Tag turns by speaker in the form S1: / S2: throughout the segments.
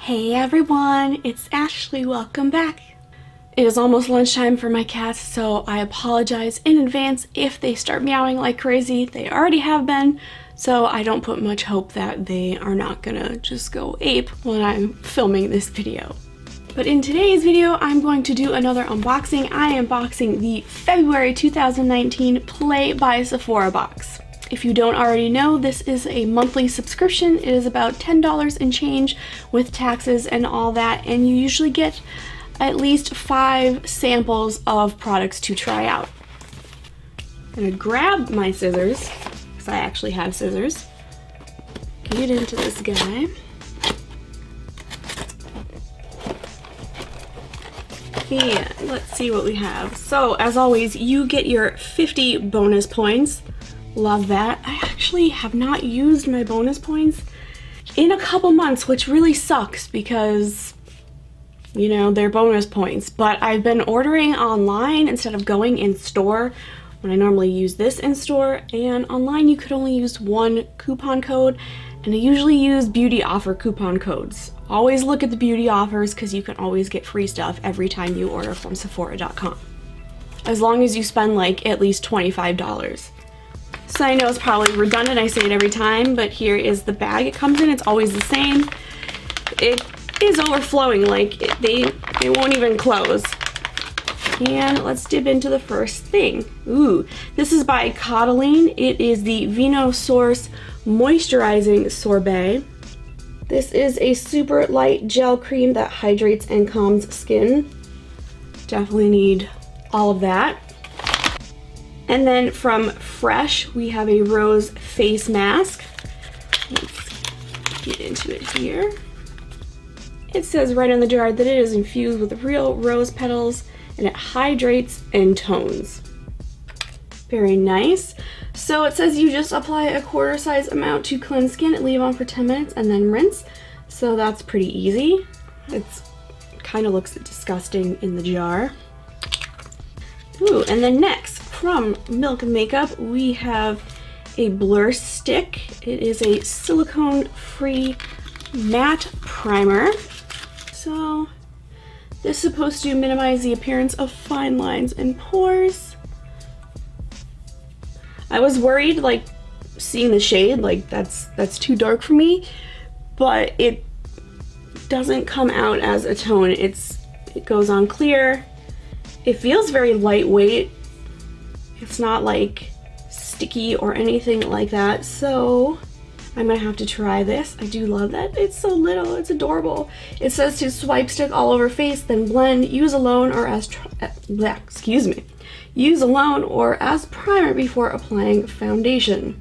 S1: Hey everyone, it's Ashley. Welcome back. It is almost lunchtime for my cats, so I apologize in advance if they start meowing like crazy. They already have been, so I don't put much hope that they are not gonna just go ape when I'm filming this video. But in today's video, I'm going to do another unboxing. I am boxing the February 2019 Play by Sephora box. If you don't already know, this is a monthly subscription. It is about $10 and change with taxes and all that, and you usually get at least 5 samples of products to try out. I'm gonna grab my scissors, because I actually have scissors. Get into this guy. And let's see what we have. So, as always, you get your 50 bonus points. Love that. I actually have not used my bonus points in a couple months, which really sucks because, you know, they're bonus points. But I've been ordering online instead of going in store when I normally use this in store. And online you could only use one coupon code, and I usually use beauty offer coupon codes. Always look at the beauty offers because you can always get free stuff every time you order from Sephora.com. As long as you spend like at least $25. So I know it's probably redundant, I say it every time, but here is the bag it comes in. It's always the same. It is overflowing, like they won't even close. And let's dip into the first thing. Ooh, this is by Caudalie. It is the Vinosource Moisturizing Sorbet. This is a super light gel cream that hydrates and calms skin. Definitely need all of that. And then from Fresh, we have a rose face mask. Let's get into it here. It says right on the jar that it is infused with real rose petals and it hydrates and tones. Very nice. So it says you just apply a quarter size amount to cleanse skin, leave on for 10 minutes, and then rinse. So that's pretty easy. It kind of looks disgusting in the jar. Ooh, and then next, from Milk Makeup, we have a blur stick. It is a silicone-free matte primer. So this is supposed to minimize the appearance of fine lines and pores. I was worried, like, seeing the shade, like that's too dark for me, but it doesn't come out as a tone. It goes on clear. It feels very lightweight. It's not like sticky or anything like that, so I'm gonna have to try this. I do love that. It's so little, it's adorable. It says to swipe stick all over face, then blend, use alone or as use alone or as primer before applying foundation.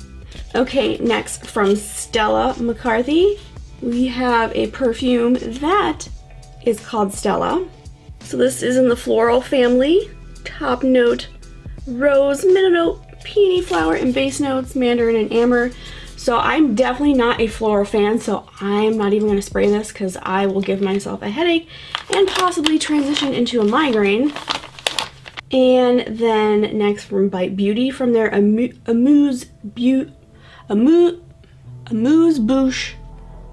S1: Okay, next from Stella McCartney, we have a perfume that is called Stella. So this is in the floral family. Top note, rose, middle note, peony flower, and base notes, mandarin and amber. So I'm definitely not a floral fan, so I'm not even gonna spray this because I will give myself a headache and possibly transition into a migraine. And then next from Bite Beauty, from their Amuse Bouche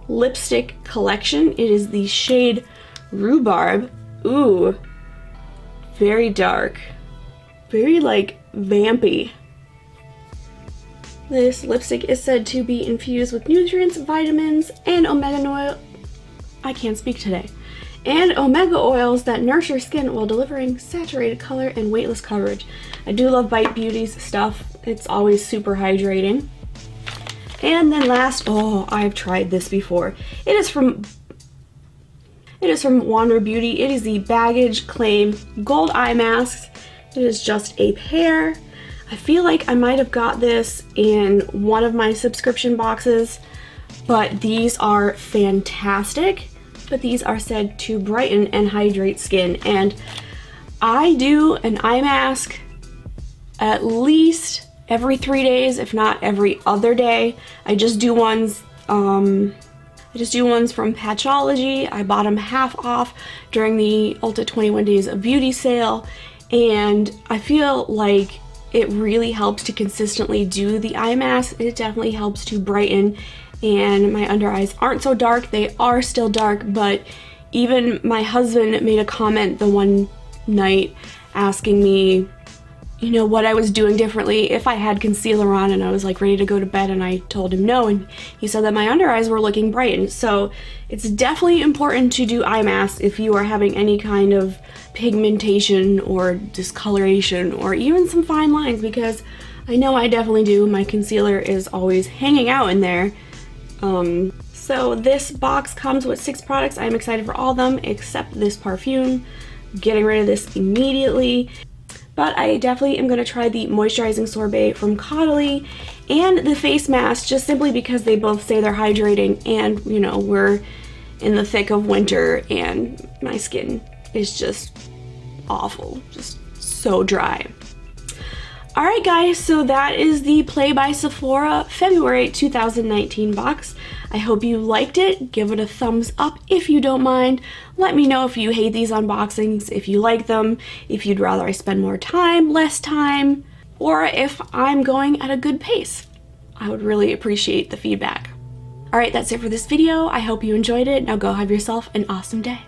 S1: lipstick collection. It is the shade Rhubarb. Ooh, very dark, very like vampy. This lipstick is said to be infused with nutrients, vitamins, and omega oil. I can't speak today. And omega oils that nourish your skin while delivering saturated color and weightless coverage. I do love Bite Beauty's stuff. It's always super hydrating. And then last, oh, I've tried this before. It is from Wander Beauty. It is the Baggage Claim Gold Eye Masks. It is just a pair. I feel like I might have got this in one of my subscription boxes, but these are fantastic. But these are said to brighten and hydrate skin. And I do an eye mask at least every 3 days, if not every other day. I just do ones from Patchology. I bought them half off during the Ulta 21 Days of Beauty sale, and I feel like it really helps to consistently do the eye mask. It definitely helps to brighten and my under eyes aren't so dark. They are still dark, but even my husband made a comment the one night asking me, you know, what I was doing differently if I had concealer on, and I was like ready to go to bed, and I told him no, and he said that my under eyes were looking bright. So it's definitely important to do eye masks if you are having any kind of pigmentation or discoloration or even some fine lines, because I know I definitely do. My concealer is always hanging out in there. So this box comes with 6 products. I'm excited for all of them except this perfume. Getting rid of this immediately. But I definitely am going to try the Moisturizing Sorbet from Caudalie and the face mask, just simply because they both say they're hydrating, and you know, we're in the thick of winter and my skin is just awful, just so dry. Alright guys, so that is the Play by Sephora February 2019 box. I hope you liked it. Give it a thumbs up if you don't mind. Let me know if you hate these unboxings, if you like them, if you'd rather I spend more time, less time, or if I'm going at a good pace. I would really appreciate the feedback. Alright, that's it for this video. I hope you enjoyed it. Now go have yourself an awesome day.